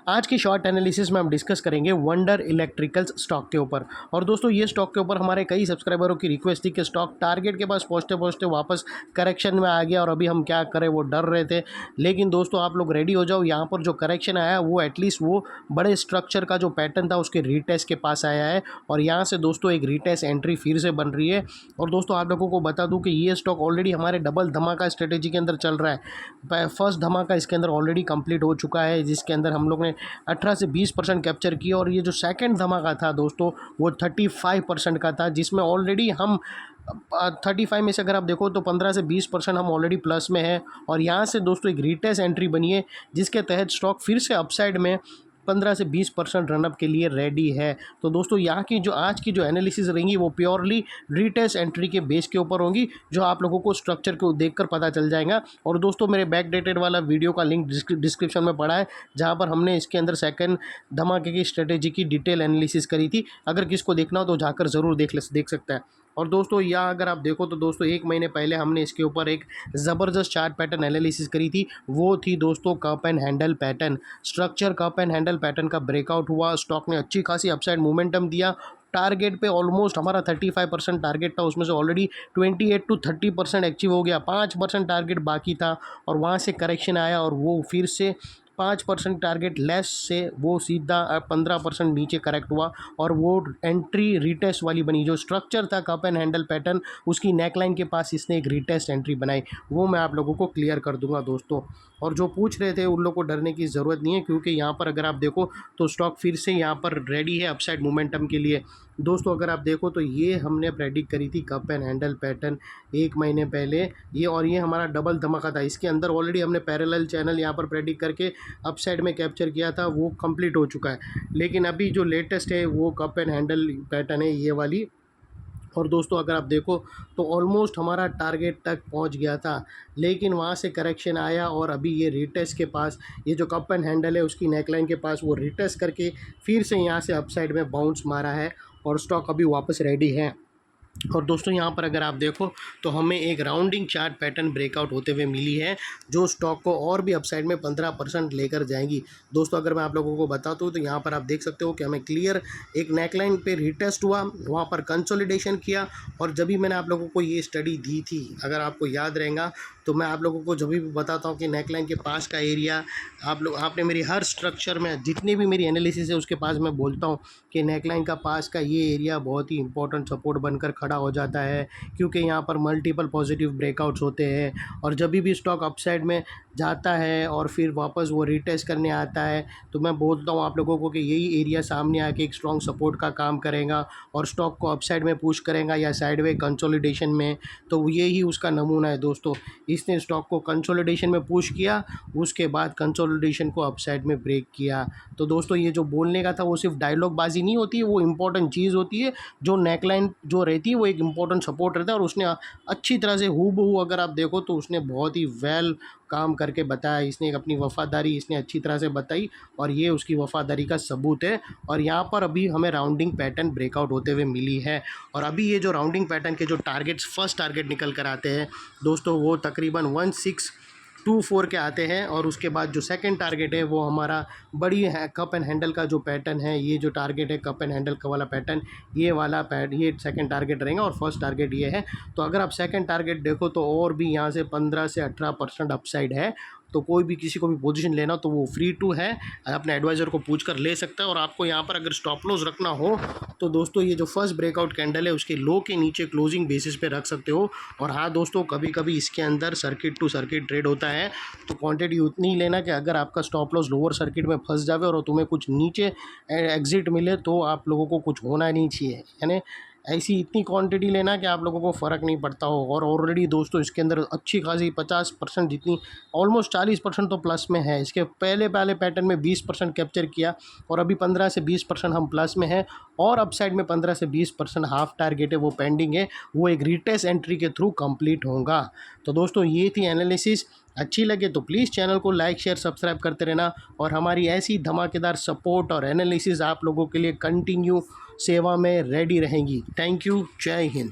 आज की short analysis में हम डिस्कस करेंगे वंडर इलेक्ट्रिकल्स स्टॉक के ऊपर। और दोस्तों ये स्टॉक के ऊपर हमारे कई सब्सक्राइबरों की रिक्वेस्ट थी कि स्टॉक टारगेट के पास पहुंचते पहुंचते वापस करेक्शन में आ गया और अभी हम क्या करें, वो डर रहे थे। लेकिन दोस्तों आप लोग रेडी हो जाओ, यहाँ पर जो करेक्शन आया वो एटलीस्ट वो बड़े स्ट्रक्चर का जो पैटर्न था उसके रीटेस्ट के पास आया है और यहाँ से दोस्तों एक रीटेस्ट एंट्री फिर से बन रही है। और दोस्तों आप लोगों को बता दूँ कि ये स्टॉक ऑलरेडी हमारे डबल धमाका स्ट्रेटेजी के अंदर चल रहा है। फर्स्ट धमाका इसके अंदर ऑलरेडी कंप्लीट हो चुका है, जिसके अंदर हम लोग ने 18 से 20% कैप्चर किया। और ये जो सेकंड धमाका था दोस्तों वो 35% का था, जिसमें ऑलरेडी हम 35 में से अगर आप देखो तो 15 से 20% हम ऑलरेडी प्लस में हैं। और यहाँ से दोस्तों एक रीटेस्ट एंट्री बनी है, जिसके तहत स्टॉक फिर से अपसाइड में 15 से 20% रनअप के लिए रेडी है। तो दोस्तों यहाँ की जो आज की जो एनालिसिस रहेंगी वो प्योरली रीटेस्ट एंट्री के बेस के ऊपर होंगी, जो आप लोगों को स्ट्रक्चर को देखकर पता चल जाएगा। और दोस्तों मेरे बैक डेटेड वाला वीडियो का लिंक डिस्क्रिप्शन में पड़ा है, जहाँ पर हमने इसके अंदर सेकंड धमाके की स्ट्रेटेजी की डिटेल एनालिसिस करी थी। अगर किसको देखना हो तो जाकर ज़रूर देख सकता है। और दोस्तों यहाँ अगर आप देखो तो दोस्तों 1 महीने पहले हमने इसके ऊपर एक ज़बरदस्त चार्ट पैटर्न एनालिसिस करी थी। वो थी दोस्तों cup and handle pattern. Structure cup and handle pattern का ब्रेकआउट हुआ, स्टॉक ने अच्छी खासी अपसाइड मोमेंटम दिया। टारगेट पे ऑलमोस्ट हमारा 35% टारगेट था, उसमें से ऑलरेडी 28 to 30% अचीव हो गया। 5% टारगेट बाकी था और वहाँ से करेक्शन आया और वो फिर से 5% टारगेट लेस से वो सीधा 15% नीचे करेक्ट हुआ और वो एंट्री रीटेस्ट वाली बनी। जो स्ट्रक्चर था कप एंड हैंडल पैटर्न, उसकी नेकलाइन के पास इसने एक रीटेस्ट एंट्री बनाई, वो मैं आप लोगों को क्लियर कर दूंगा दोस्तों। और जो पूछ रहे थे उन लोगों को डरने की ज़रूरत नहीं है, क्योंकि यहाँ पर अगर आप देखो तो स्टॉक फिर से यहाँ पर रेडी है अपसाइड मोमेंटम के लिए। दोस्तों अगर आप देखो तो ये हमने प्रेडिक्ट करी थी कप एंड हैंडल पैटर्न 1 महीने पहले ये, और ये हमारा डबल धमाका था। इसके अंदर ऑलरेडी हमने पैरेलल चैनल यहाँ पर प्रेडिक्ट करके अपसाइड में कैप्चर किया था, वो कंप्लीट हो चुका है। लेकिन अभी जो लेटेस्ट है वो कप एंड हैंडल पैटर्न है ये वाली। और दोस्तों अगर आप देखो तो ऑलमोस्ट हमारा टारगेट तक पहुंच गया था, लेकिन वहां से करेक्शन आया और अभी ये रीटेस्ट के पास, ये जो कप एंड हैंडल है उसकी नेकलाइन के पास वो रीटेस्ट करके फिर से यहाँ से अपसाइड में बाउंस मारा है और स्टॉक अभी वापस रेडी है। और दोस्तों यहाँ पर अगर आप देखो तो हमें एक राउंडिंग चार्ट पैटर्न ब्रेकआउट होते हुए मिली है, जो स्टॉक को और भी अपसाइड में 15% लेकर जाएंगी। दोस्तों अगर मैं आप लोगों को बताता हूँ तो यहाँ पर आप देख सकते हो कि हमें क्लियर एक नेकलाइन पे रिटेस्ट हुआ, वहाँ पर कंसोलिडेशन किया। और जब भी मैंने आप लोगों को ये स्टडी दी थी, अगर आपको याद रहेगा तो मैं आप लोगों को जब भी बताता हूँ कि नेकलाइन के पास का एरिया, आपने मेरी हर स्ट्रक्चर में जितनी भी मेरी एनालिसिस है उसके पास मैं बोलता हूँ कि नेकलाइन का पास का ये एरिया बहुत ही इंपॉर्टेंट सपोर्ट बनकर खड़ा हो जाता है, क्योंकि यहाँ पर मल्टीपल पॉजिटिव ब्रेकआउट्स होते हैं। और जब भी स्टॉक अपसाइड में जाता है और फिर वापस वो रीटेस्ट करने आता है, तो मैं बोलता हूँ आप लोगों को कि यही एरिया सामने आके एक स्ट्रॉन्ग सपोर्ट का काम करेगा और स्टॉक को अपसाइड में पुश करेगा या साइडवे कंसोलिडेशन में। तो यही उसका नमूना है दोस्तों। इसने स्टॉक को कंसोलिडेशन में पुश किया, उसके बाद कंसोलिडेशन को अपसाइड में ब्रेक किया। तो दोस्तों ये जो बोलने का था वो सिर्फ डायलॉग बाजी नहीं होती है, वो इंपॉर्टेंट चीज़ होती है। जो नेकलाइन जो रहती है वो एक इंपॉर्टेंट सपोर्ट रहता है, और उसने अच्छी तरह से हूबहू अगर आप देखो तो उसने बहुत ही वेल काम करके बताया। इसने अपनी वफ़ादारी इसने अच्छी तरह से बताई और ये उसकी वफ़ादारी का सबूत है। और यहाँ पर अभी हमें राउंडिंग पैटर्न ब्रेकआउट होते हुए मिली है। और अभी ये जो राउंडिंग पैटर्न के जो टारगेट्स फर्स्ट टारगेट निकल कर आते हैं दोस्तों, वो तकरीबन 1624 के आते हैं। और उसके बाद जो सेकंड टारगेट है वो हमारा बड़ी है कप एंड हैंडल का जो पैटर्न है, ये जो टारगेट है कप एंड हैंडल का वाला पैटर्न, ये सेकंड टारगेट रहेगा और फर्स्ट टारगेट ये है। तो अगर आप सेकंड टारगेट देखो तो और भी यहाँ से 15 से 18% अपसाइड है। तो कोई भी किसी को भी पोजीशन लेना तो वो फ्री टू है, अपने एडवाइज़र को पूछकर ले सकता है। और आपको यहाँ पर अगर स्टॉप लॉस रखना हो तो दोस्तों ये जो फर्स्ट ब्रेकआउट कैंडल है उसके लो के नीचे क्लोजिंग बेसिस पे रख सकते हो। और हाँ दोस्तों, कभी कभी इसके अंदर सर्किट टू सर्किट ट्रेड होता है, तो क्वांटिटी उतनी ही लेना कि अगर आपका स्टॉप लॉस लोअर सर्किट में फंस जावे और तुम्हें कुछ नीचे एग्जिट मिले तो आप लोगों को कुछ होना नहीं चाहिए, यानी ऐसी इतनी क्वांटिटी लेना कि आप लोगों को फ़र्क नहीं पड़ता हो। और ऑलरेडी दोस्तों इसके अंदर अच्छी खासी 50% जितनी, ऑलमोस्ट 40% तो प्लस में है। इसके पहले पैटर्न में 20% कैप्चर किया और अभी 15 से 20% हम प्लस में हैं। और अपसाइड में 15 से 20% हाफ टारगेट है वो पेंडिंग है, वो एक रीटेस्ट एंट्री के थ्रू कंप्लीट होगा। तो दोस्तों ये थी एनालिसिस। अच्छी लगे तो प्लीज़ चैनल को लाइक शेयर सब्सक्राइब करते रहना, और हमारी ऐसी धमाकेदार सपोर्ट और एनालिसिस आप लोगों के लिए कंटिन्यू सेवा में रेडी रहेंगी। Thank you. जय हिंद।